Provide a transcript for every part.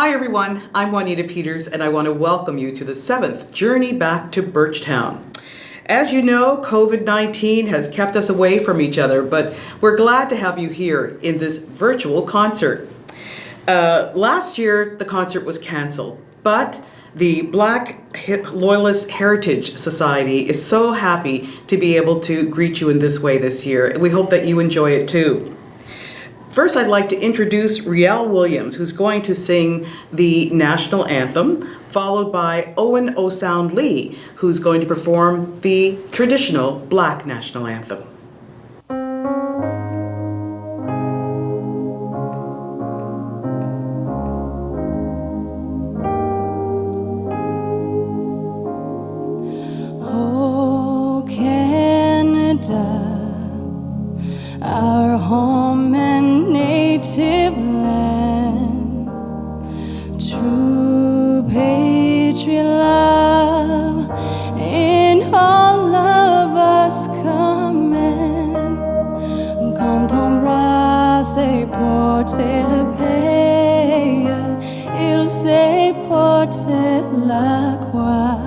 Hi everyone, I'm Juanita Peters and I want to welcome you to the 7th Journey Back to Birchtown. As you know, COVID-19 has kept us away from each other, but we're glad to have you here in this virtual concert. Last year, the concert was canceled, but the Black Loyalists Heritage Society is so happy to be able to greet you in this way this year, and we hope that you enjoy it too. First, I'd like to introduce Rielle Williams, who's going to sing the national anthem, followed by Owen O'Sound Lee, who's going to perform the traditional Black national anthem. Oh, Canada, our home and native land, true patriot love in all of us command. Quand on bras s'est porté le pays, il s'est porté la croix.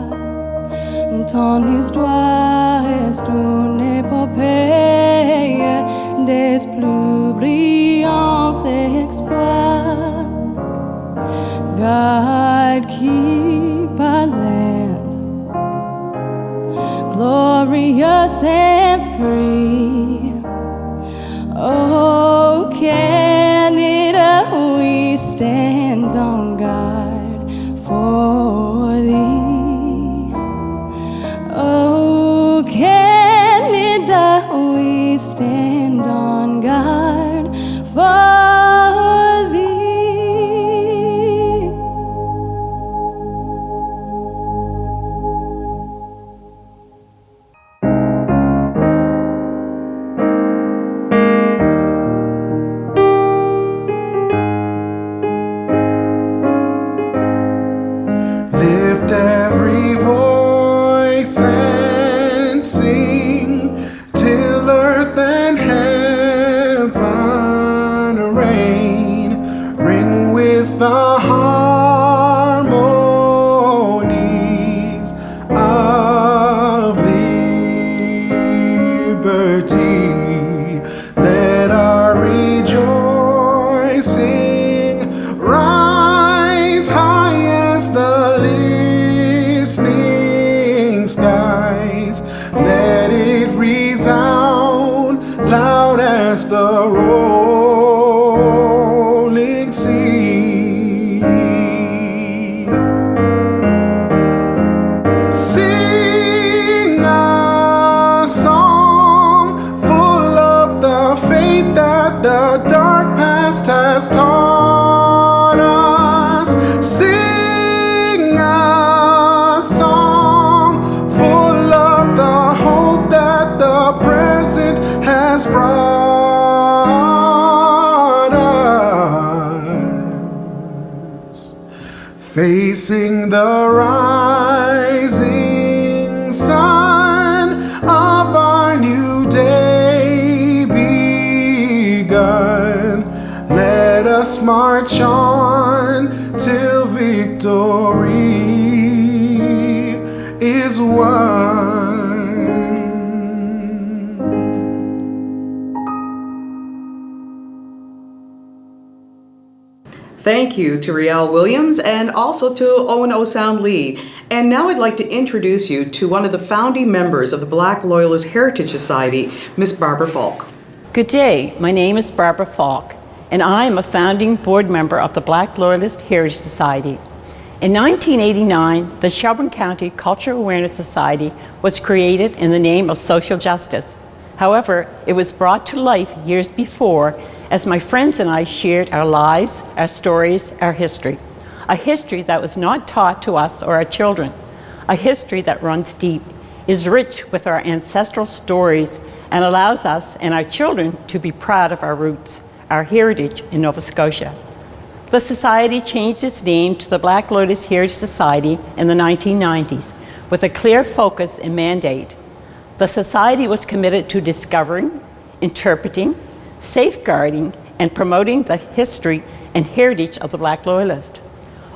Ton histoire est une épopée des plus brillants exploits. God keep our land glorious and free. Oh, Canada, we stand on guard for thee. Oh, Canada, we stand on guard for thee. Lift every voice and sing till earth and heaven reign. Ring with the harmonies of liberty. Let our rejoicing rise high as the listening skies. Let it resound loud as the rolling sea. Sing a song full of the faith that the dark past has taught us. Sing a song full of the hope that the present has brought us. Facing the rising sun of our new day begun, let us march on till victory is won. Thank you to Rielle Williams and also to Owen O'Sound Lee. And now I'd like to introduce you to one of the founding members of the Black Loyalist Heritage Society, Miss Barbara Falk. Good day, my name is Barbara Falk, and I am a founding board member of the Black Loyalist Heritage Society. In 1989, the Shelburne County Cultural Awareness Society was created in the name of social justice. However, it was brought to life years before as my friends and I shared our lives, our stories, our history. A history that was not taught to us or our children. A history that runs deep, is rich with our ancestral stories, and allows us and our children to be proud of our roots, our heritage in Nova Scotia. The Society changed its name to the Black Loyalist Heritage Society in the 1990s with a clear focus and mandate. The Society was committed to discovering, interpreting, safeguarding, and promoting the history and heritage of the Black Loyalists.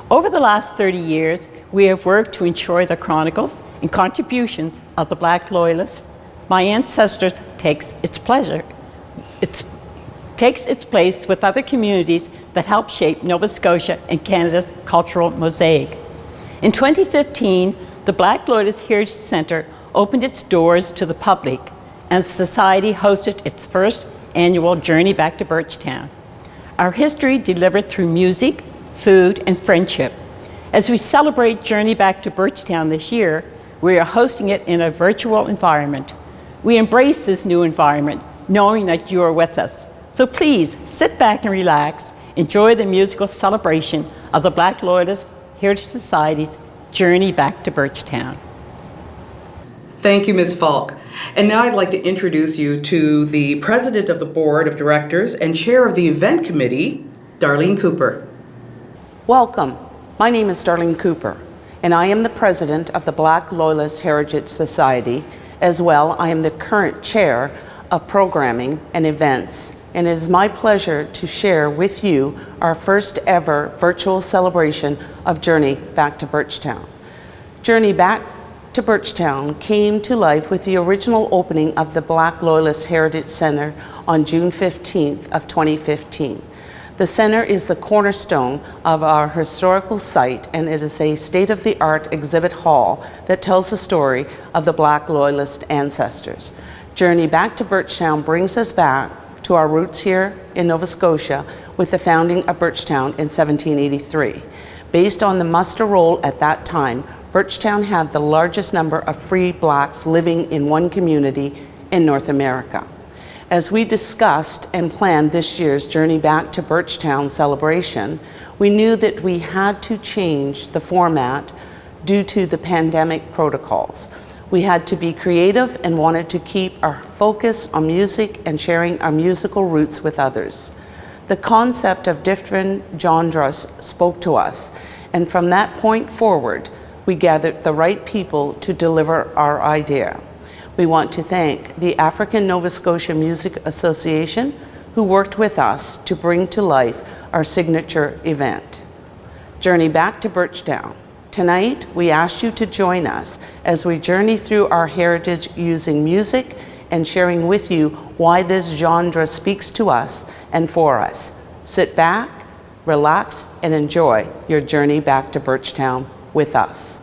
Over the last 30 years, we have worked to ensure the chronicles and contributions of the Black Loyalists, my ancestors, takes its place with other communities that help shape Nova Scotia and Canada's cultural mosaic. In 2015, the Black Loyalists Heritage Centre opened its doors to the public, and the Society hosted its first annual Journey Back to Birchtown. Our history delivered through music, food, and friendship. As we celebrate Journey Back to Birchtown this year, we are hosting it in a virtual environment. We embrace this new environment, knowing that you are with us. So please, sit back and relax. Enjoy the musical celebration of the Black Loyalist Heritage Society's Journey Back to Birchtown. Thank you, Ms. Falk. And now I'd like to introduce you to the President of the Board of Directors and Chair of the Event Committee, Darlene Cooper. Welcome. My name is Darlene Cooper, and I am the President of the Black Loyalist Heritage Society. As well, I am the current Chair of Programming and Events, and it is my pleasure to share with you our first ever virtual celebration of Journey Back to Birchtown. Journey Back to Birchtown came to life with the original opening of the Black Loyalist Heritage Centre on June 15th of 2015. The center is the cornerstone of our historical site, and it is a state-of-the-art exhibit hall that tells the story of the Black Loyalist ancestors. Journey Back to Birchtown brings us back to our roots here in Nova Scotia with the founding of Birchtown in 1783. Based on the muster roll at that time, Birchtown had the largest number of free Blacks living in one community in North America. As we discussed and planned this year's Journey Back to Birchtown celebration, we knew that we had to change the format due to the pandemic protocols. We had to be creative and wanted to keep our focus on music and sharing our musical roots with others. The concept of different genres spoke to us, and from that point forward, we gathered the right people to deliver our idea. We want to thank the African Nova Scotia Music Association, who worked with us to bring to life our signature event, Journey Back to Birchtown. Tonight, we ask you to join us as we journey through our heritage using music and sharing with you why this genre speaks to us and for us. Sit back, relax, and enjoy your journey back to Birchtown with us.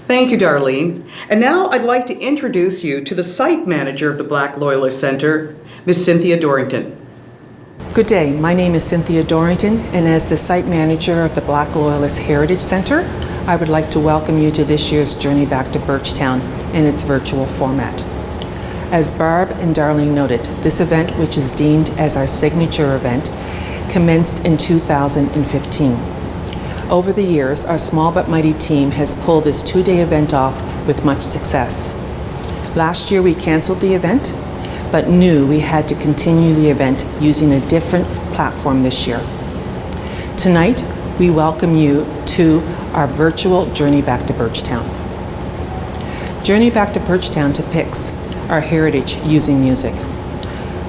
Thank you, Darlene. And now I'd like to introduce you to the site manager of the Black Loyalist Centre, Ms. Cynthia Dorrington. Good day, my name is Cynthia Dorrington, and as the site manager of the Black Loyalist Heritage Centre, I would like to welcome you to this year's Journey Back to Birchtown in its virtual format. As Barb and Darlene noted, this event, which is deemed as our signature event, commenced in 2015. Over the years, our small but mighty team has pulled this two-day event off with much success. Last year we canceled the event, but knew we had to continue the event using a different platform this year. Tonight, we welcome you to our virtual Journey Back to Birchtown. Journey Back to Birchtown depicts our heritage using music.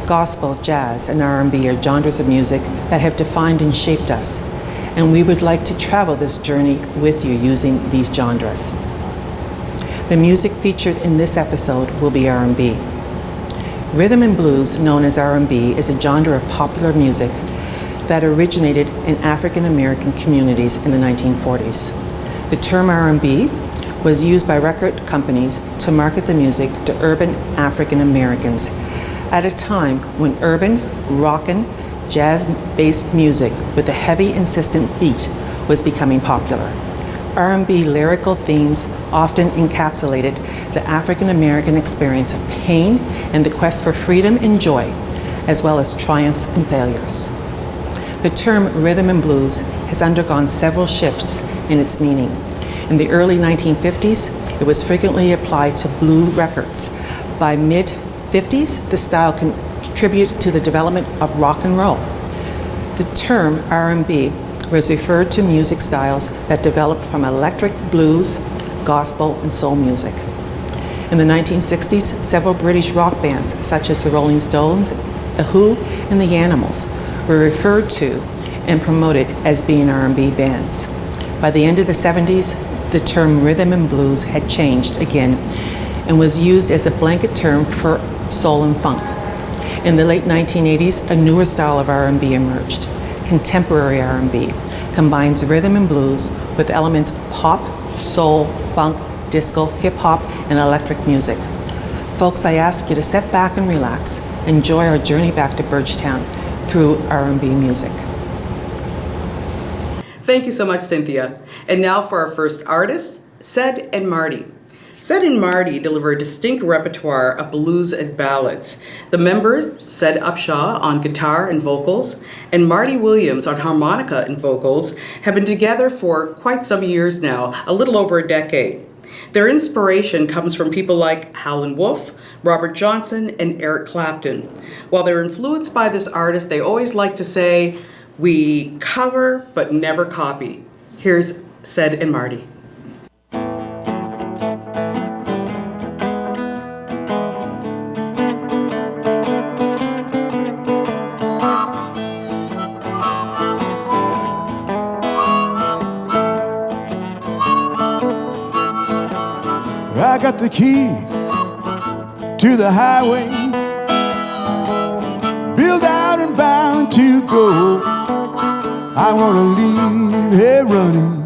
Gospel, jazz, and R&B are genres of music that have defined and shaped us, and we would like to travel this journey with you using these genres. The music featured in this episode will be R&B. Rhythm and blues, known as R&B, is a genre of popular music that originated in African American communities in the 1940s. The term R&B was used by record companies to market the music to urban African Americans at a time when urban, rockin', jazz-based music with a heavy, insistent beat was becoming popular. R&B lyrical themes often encapsulated the African American experience of pain and the quest for freedom and joy, as well as triumphs and failures. The term rhythm and blues has undergone several shifts in its meaning. In the early 1950s, it was frequently applied to blue records. By mid-50s, the style contributed to the development of rock and roll. The term R&B was referred to music styles that developed from electric blues, gospel, and soul music. In the 1960s, several British rock bands, such as the Rolling Stones, The Who, and The Animals, were referred to and promoted as being R&B bands. By the end of the 70s, the term rhythm and blues had changed again and was used as a blanket term for soul and funk. In the late 1980s, a newer style of R&B emerged. Contemporary R&B combines rhythm and blues with elements of pop, soul, funk, disco, hip-hop, and electric music. Folks, I ask you to sit back and relax. Enjoy our journey back to Birchtown through R&B music. Thank you so much, Cynthia. And now for our first artists, Ced and Marty. Ced and Marty deliver a distinct repertoire of blues and ballads. The members, Ced Upshaw on guitar and vocals, and Marty Williams on harmonica and vocals, have been together for quite some years now, a little over a decade. Their inspiration comes from people like Howlin' Wolf, Robert Johnson, and Eric Clapton. While they're influenced by this artist, they always like to say, "We cover but never copy." Here's Ced and Marty. I got the key to the highway, built out and bound to go. I wanna leave here running,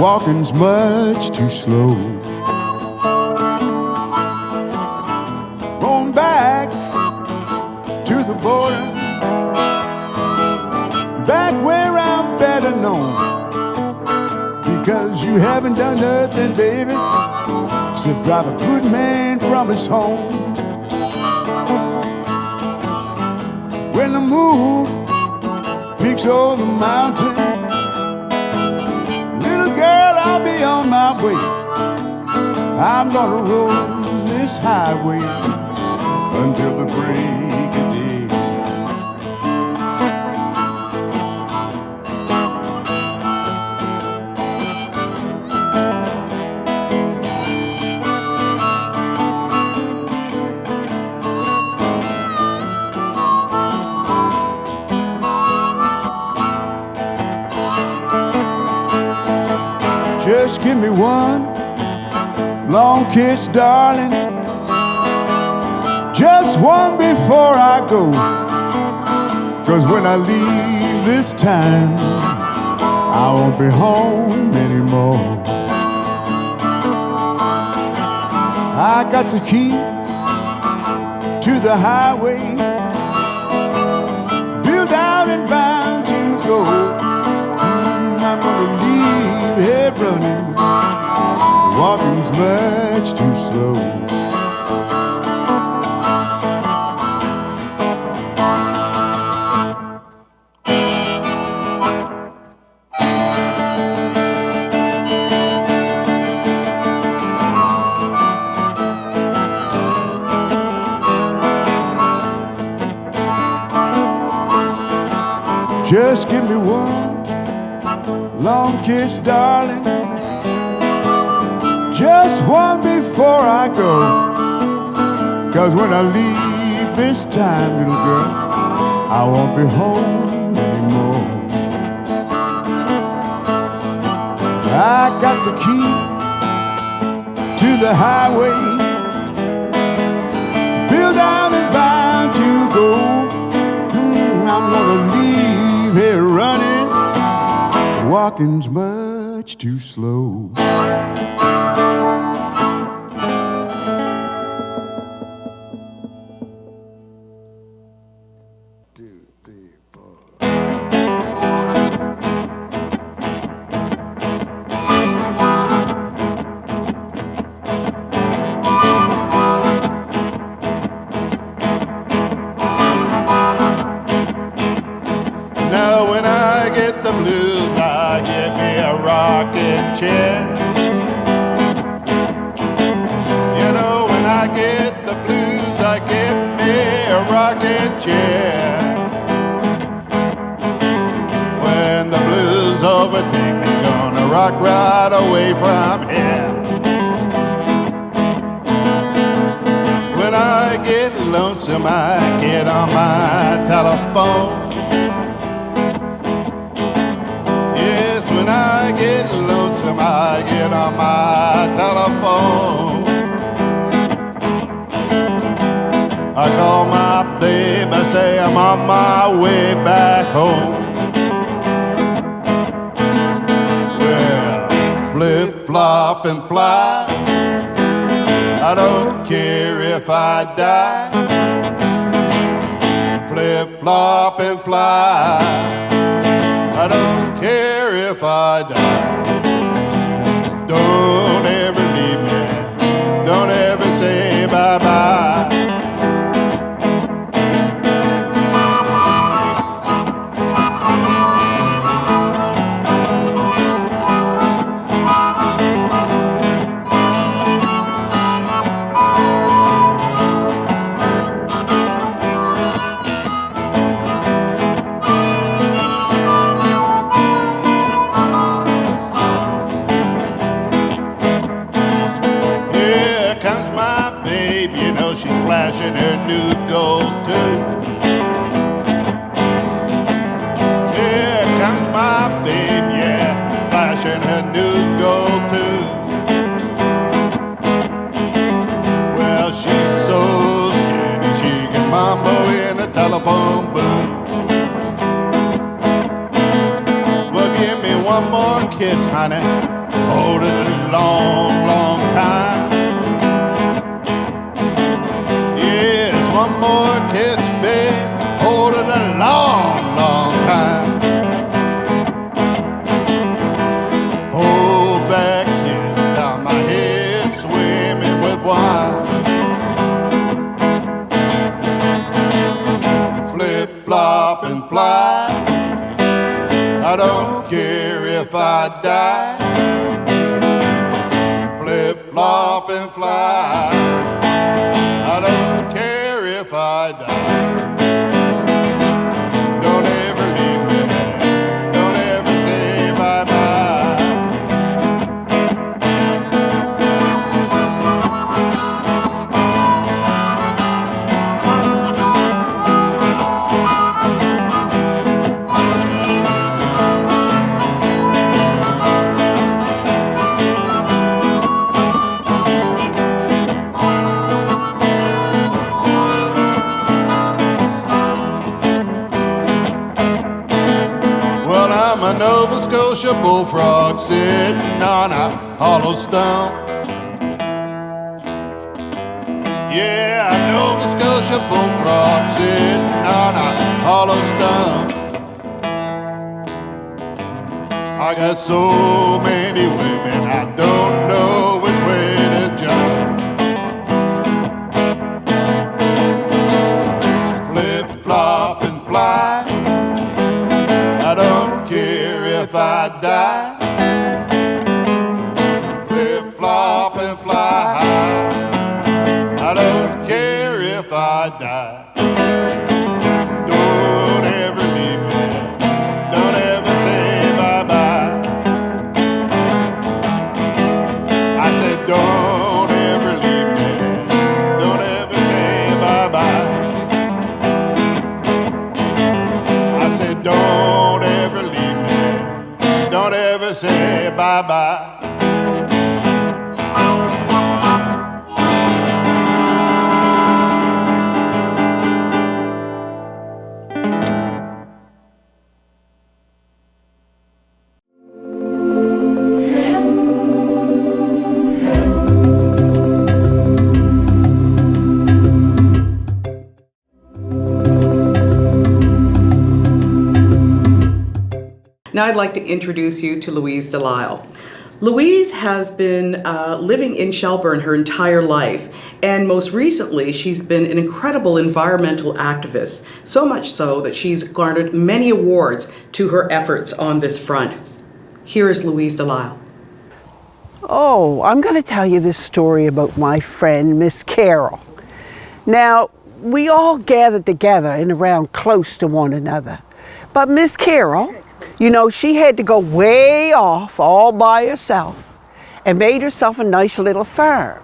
walking's much too slow. Going back to the border, back where I'm better known, because you haven't done nothing, baby, except drive a good man from his home. When the moon peaks over the mountain, little girl, I'll be on my way. I'm gonna roll this highway until the break of day. Just give me one long kiss, darling, just one before I go. 'Cause when I leave this time, I won't be home anymore. I got the key to the highway, built out and bound to go. I'm gonna leave here running, walking's much too slow. Just give me one long kiss, darling, just one before I go. 'Cause when I leave this time, little girl, I won't be home anymore. I got the key to the highway, built out and bound to go. I'm gonna leave here running, walking's much too slow. 2, 3, 4. Now when I get the blues, I get me a rocking chair. You know, when I get the blues, I get me a rocking chair. When the blues overtake me, gonna rock right away from here. When I get lonesome, I get on my telephone. get on my telephone. I call my babe, I say I'm on my way back home. Well, flip, flop, and fly, I don't care if I die. Flip, flop, and fly, I don't care if I die. Don't ever leave me, don't ever say bye-bye. She's flashing her new gold tooth. Here comes my babe, yeah, flashing her new gold tooth. Well, she's so skinny she can mambo in a telephone booth. Well, give me one more kiss, honey, hold it a long, long time. One more kiss, babe, hold it a long, long time. Hold that kiss down my head, swimming with wine. Flip, flop, and fly, I don't care if I die. Flip, flop, and fly, I don't care if I die. Don't ever leave me, don't ever say bye-bye. I'm a Nova Scotia bullfrog sitting on a hollow stump. Yeah, a Nova Scotia bullfrog sitting on a hollow stump. I got so many women, I don't know which way to jump. Flip, flop, and fly, I don't care if I die. Flip, flop, and fly high, I don't care if I die. Don't ever leave me, don't ever say bye-bye. I said don't ever leave me, don't ever say bye-bye. I said don't ever leave me, don't ever say bye-bye. Now I'd like to introduce you to Louise Delisle. Louise has been living in Shelburne her entire life, and most recently she's been an incredible environmental activist, so much so that she's garnered many awards to her efforts on this front. Here is Louise Delisle. Oh, I'm going to tell you this story about my friend, Miss Carol. Now, we all gathered together and around close to one another, but Miss Carol, you know, she had to go way off all by herself and made herself a nice little farm.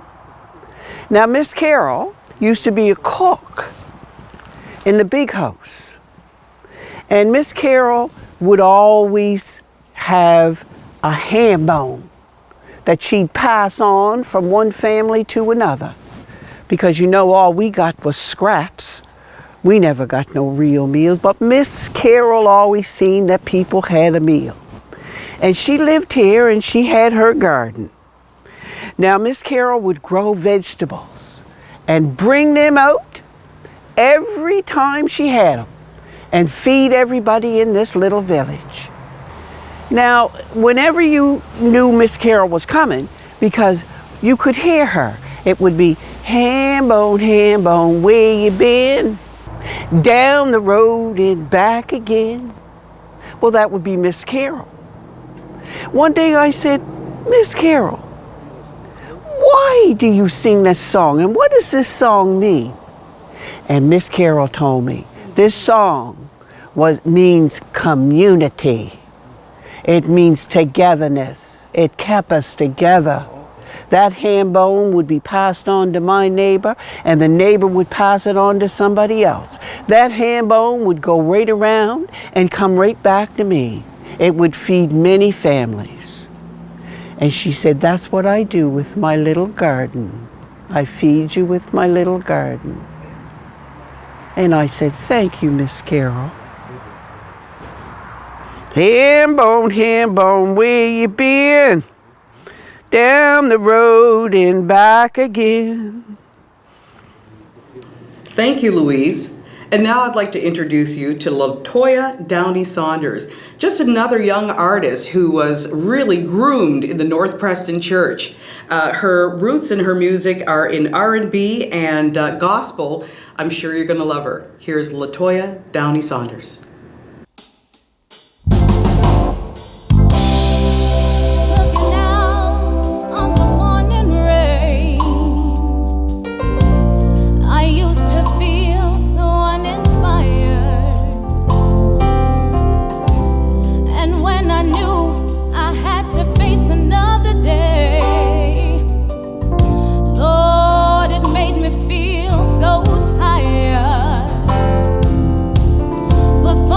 Now, Miss Carol used to be a cook in the big house. And Miss Carol would always have a ham bone that she'd pass on from one family to another. Because you know, all we got was scraps. We never got no real meals, but Miss Carol always seen that people had a meal. And she lived here and she had her garden. Now, Miss Carol would grow vegetables and bring them out every time she had them and feed everybody in this little village. Now, whenever you knew Miss Carol was coming, because you could hear her, it would be, ham bone, where you been? Down the road and back again. Well, that would be Miss Carol. One day I said, Miss Carol, why do you sing this song? And what does this song mean? And Miss Carol told me, this song means community. It means togetherness. It kept us together. That ham bone would be passed on to my neighbor, and the neighbor would pass it on to somebody else. That ham bone would go right around and come right back to me. It would feed many families. And she said, that's what I do with my little garden. I feed you with my little garden. And I said, thank you, Miss Carol. Ham bone, where you been? Down the road and back again. Thank you, Louise. And now I'd like to introduce you to LaToya Downey-Saunders, just another young artist who was really groomed in the North Preston Church. Her roots and her music are in R&B and gospel. I'm sure you're going to love her. Here's LaToya Downey-Saunders. But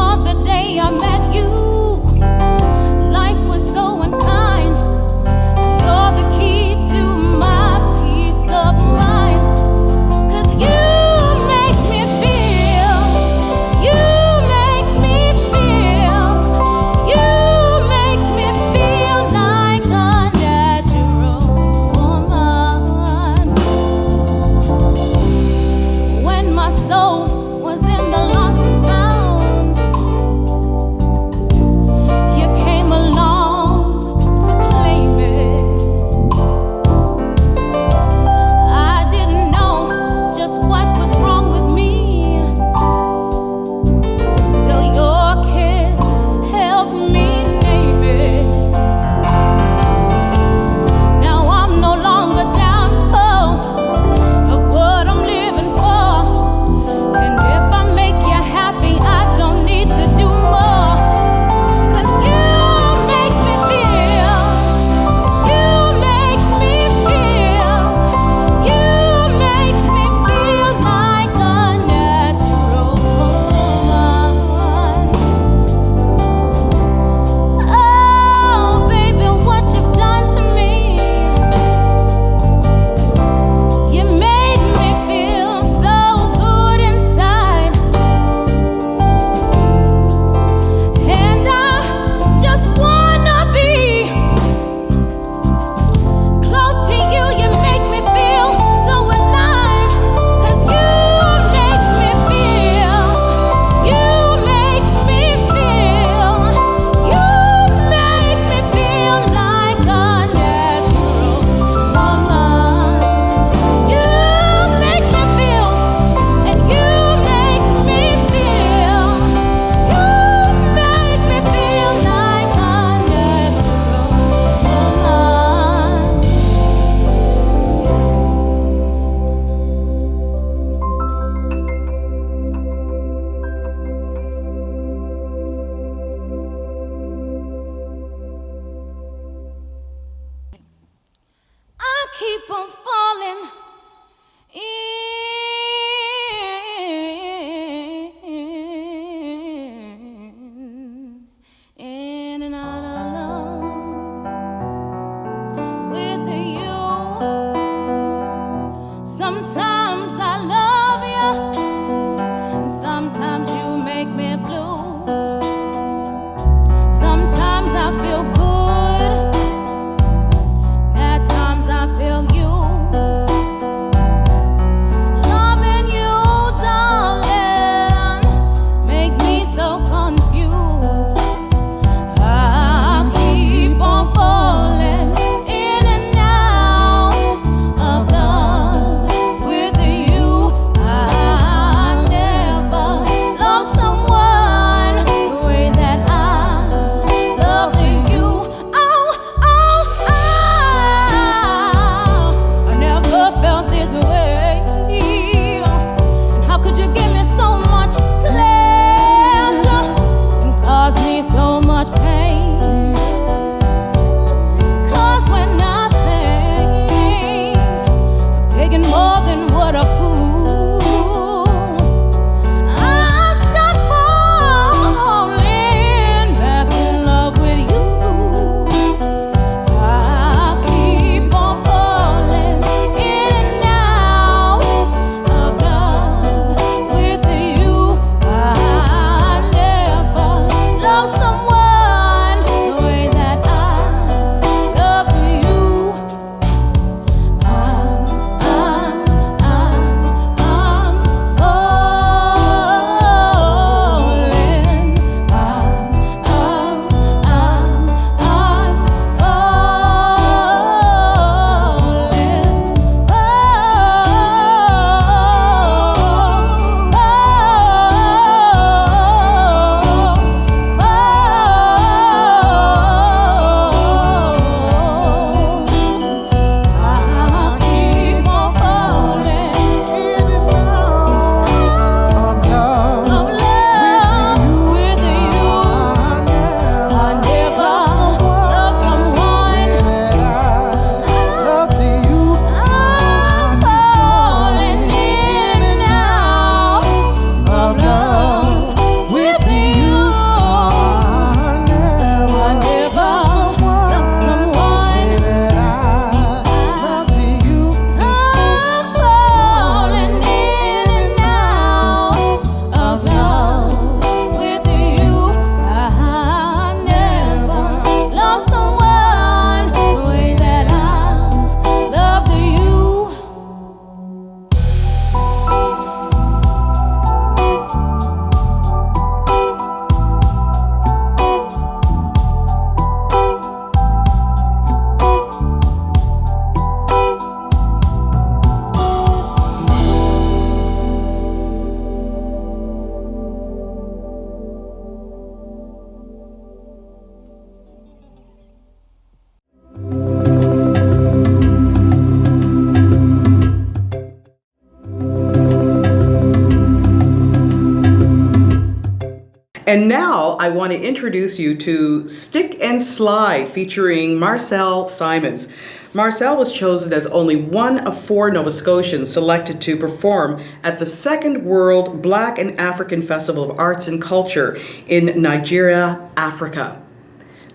And now I want to introduce you to Stick and Slide featuring Marcel Symonds. Marcel was chosen as only one of 4 Nova Scotians selected to perform at the Second World Black and African Festival of Arts and Culture in Nigeria, Africa.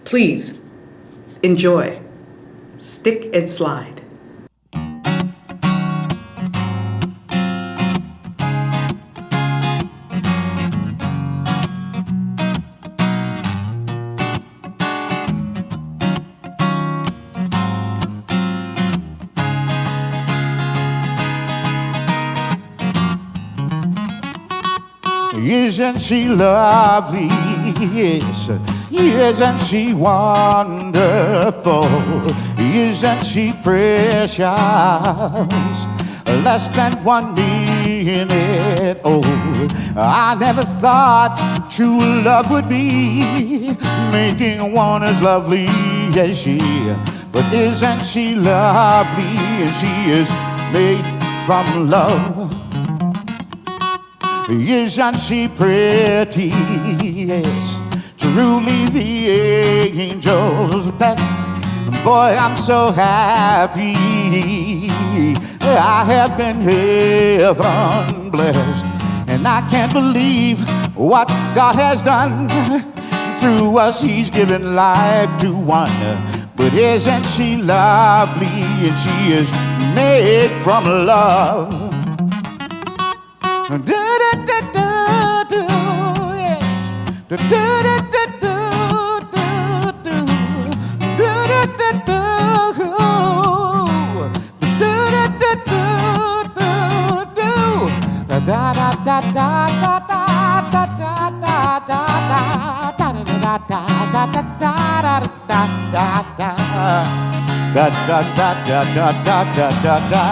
Please enjoy Stick and Slide. Isn't she lovely? Yes. Isn't she wonderful? Isn't she precious? Less than 1 minute old. I never thought true love would be making one as lovely as she. But isn't she lovely? And she is made from love. Isn't she pretty? Yes, truly the angel's best. Boy, I'm so happy. I have been heaven blessed, and I can't believe what God has done. Through us, He's given life to one. But isn't she lovely? And she is made from love. Do do do do do, yes. Do do do do do do, do do do do, do do do do do, da da da da da da da da da da da da da da da.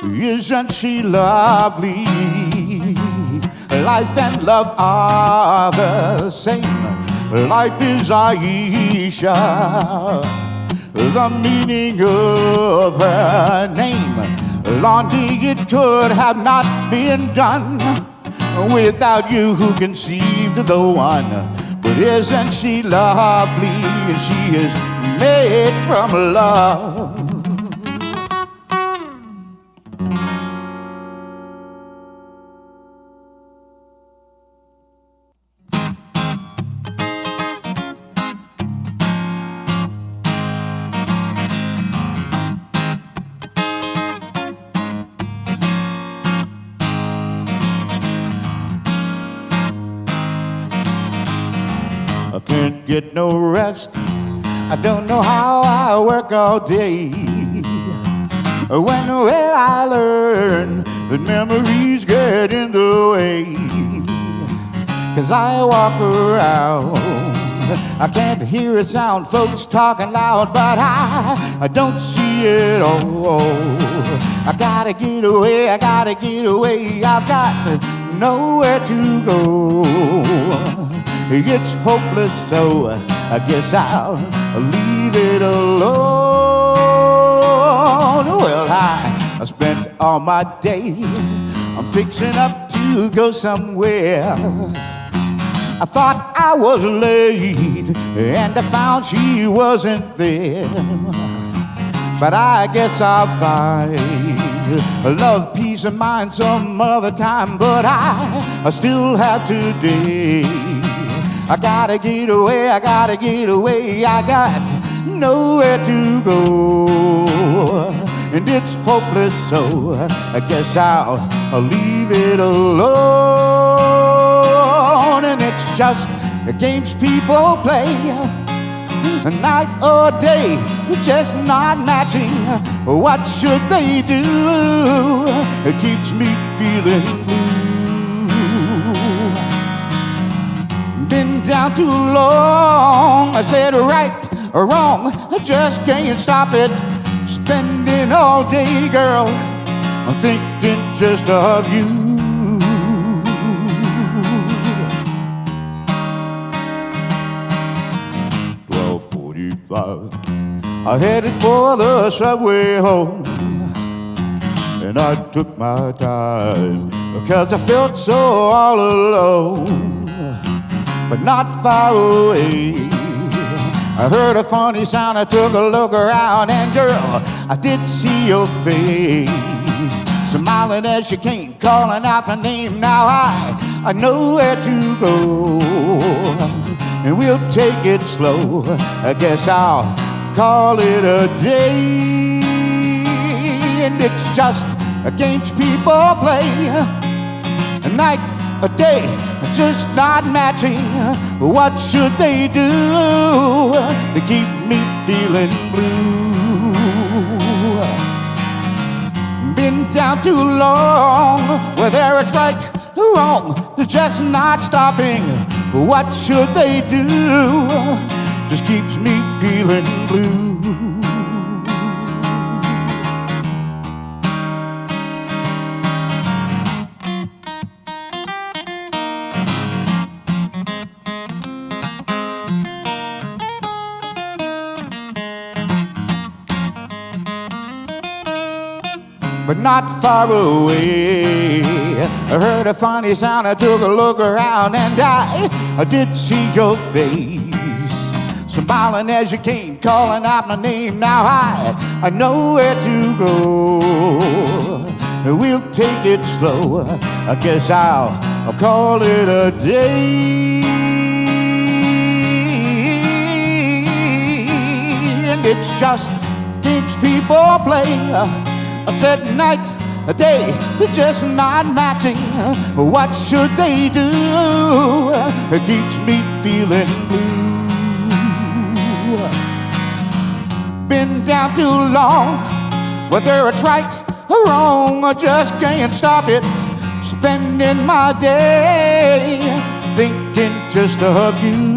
Isn't she lovely? Life and love are the same. Life is Aisha, the meaning of her name. Blondie, it could have not been done without you who conceived the one. But isn't she lovely? And she is made from love. I can't get no rest. I don't know how I work all day. When will I learn that memories get in the way? 'Cause I walk around, I can't hear a sound, folks talking loud, but I don't see it all. I gotta get away, I gotta get away, I've got nowhere to go. It's hopeless, so I guess I'll leave it alone. Well, I spent all my day, I'm fixing up to go somewhere. I thought I was late, and I found she wasn't there. But I guess I'll find love, peace, and mind some other time. But I still have today. I gotta get away, I gotta get away, I got nowhere to go. And it's hopeless, so I guess I'll leave it alone. And it's just the games people play, night or day, they're just not matching. What should they do? It keeps me feeling blue. Been down too long, I said right or wrong, I just can't stop it. Spending all day, girl, I'm thinking just of you. 12:45, I headed for the subway home. and I took my time, because I felt so all alone, but not far away. I heard a funny sound, I took a look around, and girl, I did see your face, smiling as you came, calling out my name. Now I know where to go, and we'll take it slow. I guess I'll call it a day, and it's just a game people play. A night, a day, just not matching. What should they do to keep me feeling blue? Been down too long, whether it's right or wrong, they're just not stopping. What should they do? Just keeps me feeling blue. But not far away, I heard a funny sound, I took a look around, and I did see your face, smiling as you came, calling out my name. Now I know where to go, we'll take it slow. I guess I'll call it a day, and it's just games people play. I said night, a day, they're just not matching. What should they do? It keeps me feeling blue. Been down too long, whether it's right or wrong, I just can't stop it. Spending my day thinking just of you.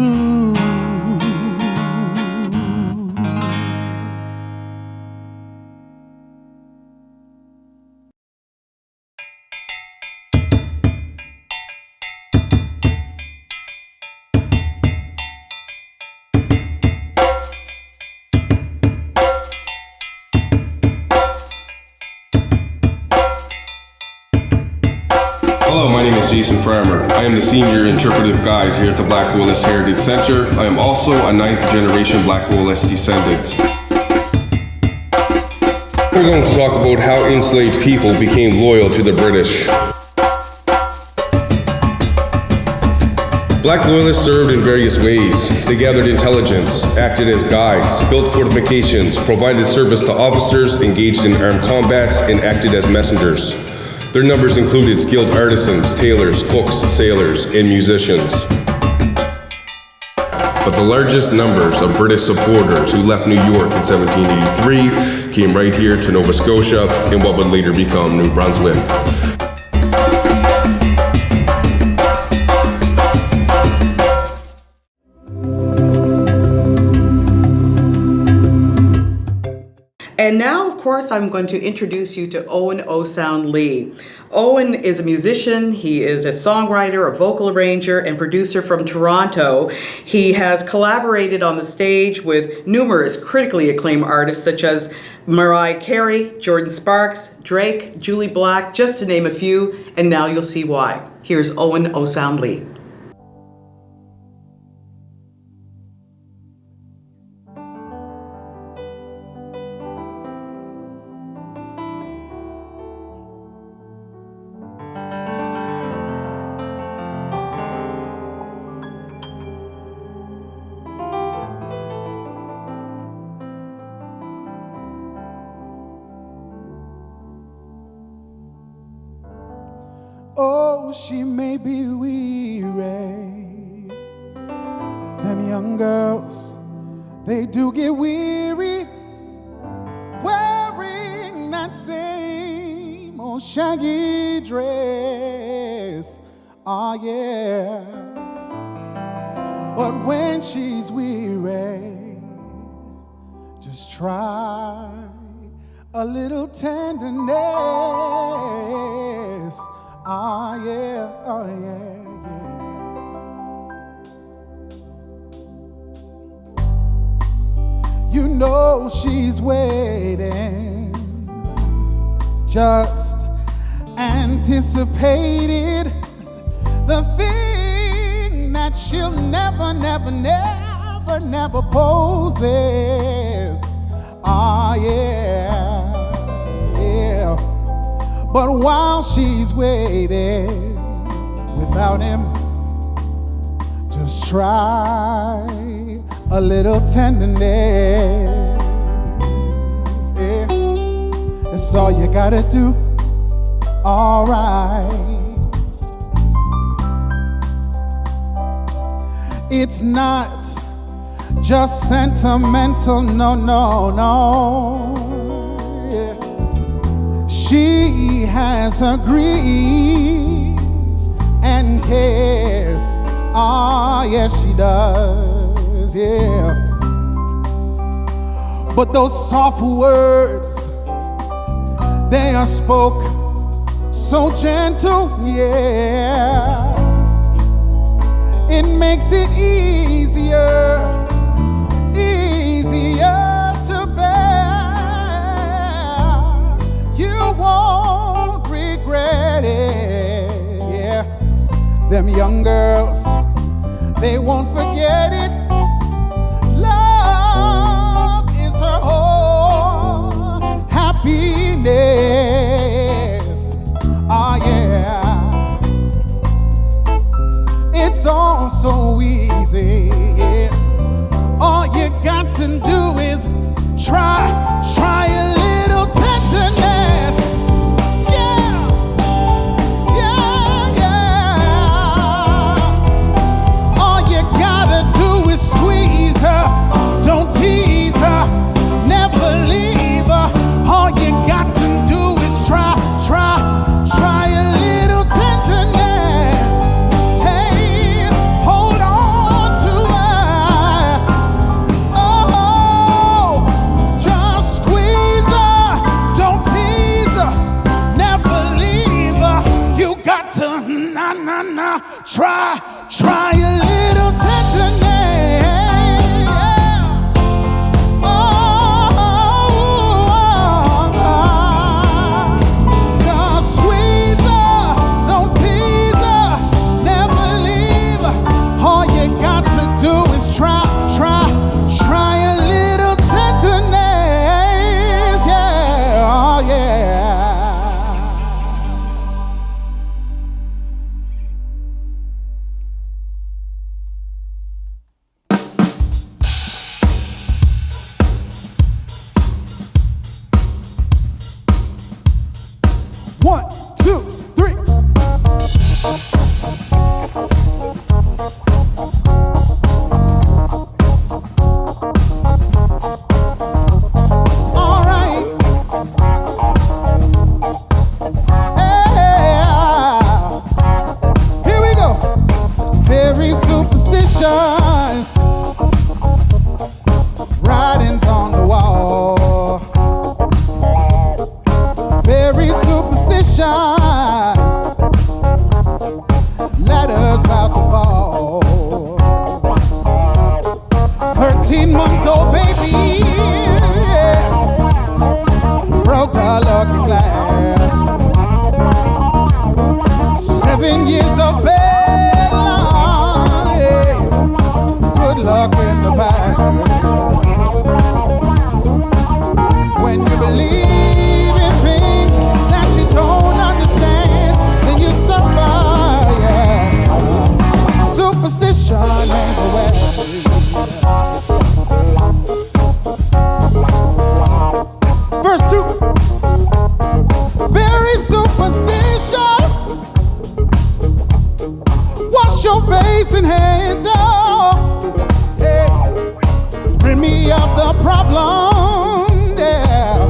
Hello, my name is Jason Farmer. I am the Senior Interpretive Guide here at the Black Loyalist Heritage Center. I am also a 9th generation Black Loyalist descendant. We're going to talk about how enslaved people became loyal to the British. Black Loyalists served in various ways. They gathered intelligence, acted as guides, built fortifications, provided service to officers, engaged in armed combats, and acted as messengers. Their numbers included skilled artisans, tailors, cooks, sailors, and musicians. But the largest numbers of British supporters who left New York in 1783 came right here to Nova Scotia in what would later become New Brunswick. And now, of course, I'm going to introduce you to Owen O'Sound Lee. Owen is a musician, he is a songwriter, a vocal arranger, and producer from Toronto. He has collaborated on the stage with numerous critically acclaimed artists such as Mariah Carey, Jordan Sparks, Drake, Julie Black, just to name a few, and now you'll see why. Here's Owen O'Sound Lee. Oh, she may be weary. Them young girls, they do get weary wearing that same old shaggy dress. Oh, yeah. But when she's weary, just try a little tenderness. Ah, yeah, oh, yeah, yeah. You know she's waiting just anticipated the thing that she'll never, never, never, never possess. Ah, yeah, yeah. But while she's waiting without him, just try a little tenderness. Yeah. That's all you gotta do. Alright. It's not just sentimental, no, no, no. Yeah. She has her griefs and cares. Ah, yes, she does, yeah. But those soft words, they are spoke so gentle, yeah. It makes it easier to bear. You won't regret it, yeah. Them young girls, they won't forget it. Love is her whole happiness. Ah, yeah. It's all so easy, yeah. All you got to do is try a little tenderness. Yeah, yeah, yeah. All you gotta do is squeeze her, don't tease her, never leave her. All you got to do is try a little tenderness. Hey, hold on to her. Oh, just squeeze her, don't tease her, never leave her. You got to try a little tenderness. Just squeeze her, don't tease her, never leave her. All you got to do is try a little tenderness, yeah, oh yeah. One, two, three. All right. Yeah. Here we go. Very superstitious. Writings on the wall. Very superstitious. Ladders about to fall. 13-month-old baby, yeah, broke her lucky glass. 7 years of bed, yeah, good luck in the past. When you believe in things that you don't understand, then you suffer, yeah. Superstition ain't the way. Verse 2. Very superstitious. Wash your face and hands, oh, hey. Rid me of the problem, yeah.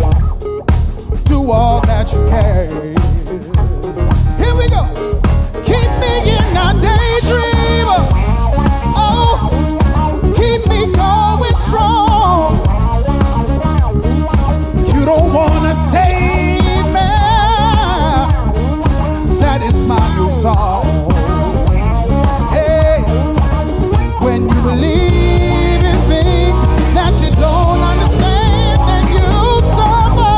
Do all that you can. Here we go. Keep me in a daydream. Oh, keep me going strong. You don't wanna save me. That is my new song. Hey, when you believe in things that you don't understand, then you suffer.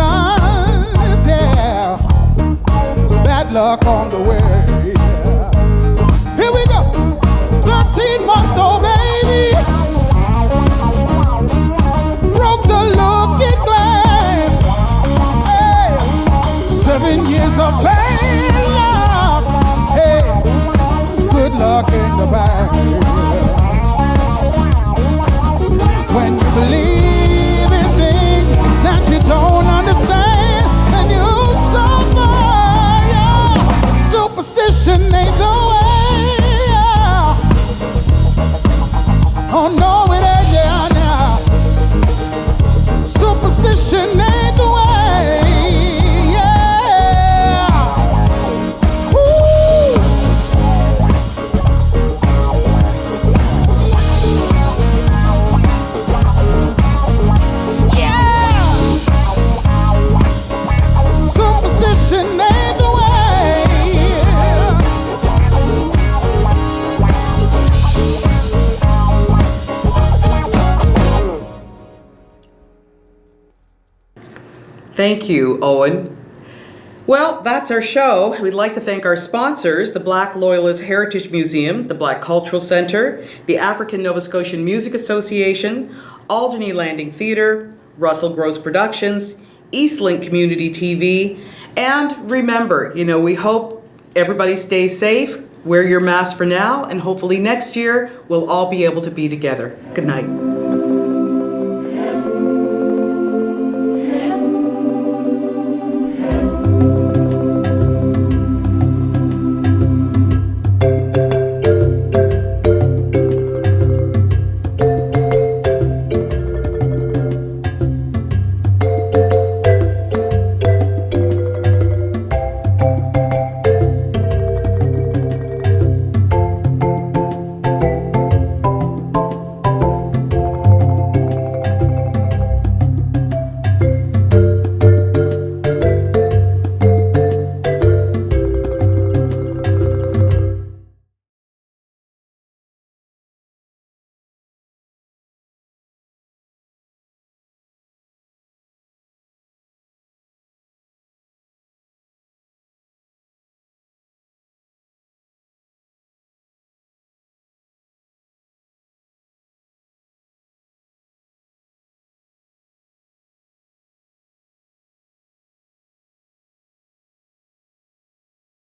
superstitions, yeah. Bad luck on the way. Here we go. 13-month-old baby broke the looking glass. Hey, 7 years of bad luck. Hey, good luck in the bag. When you believe in things that you don't understand, and you suffer, yeah. Superstition ain't the way, yeah. Oh no, it ain't, yeah, yeah. Superstition ain't the way, yeah. Woo. Superstition ain't the way. Thank you, Owen. Well, that's our show. We'd like to thank our sponsors, the Black Loyalists Heritage Museum, the Black Cultural Center, the African Nova Scotian Music Association, Alderney Landing Theatre, Russell Gross Productions, Eastlink Community TV, and remember, we hope everybody stays safe, wear your mask for now, and hopefully next year we'll all be able to be together. Good night.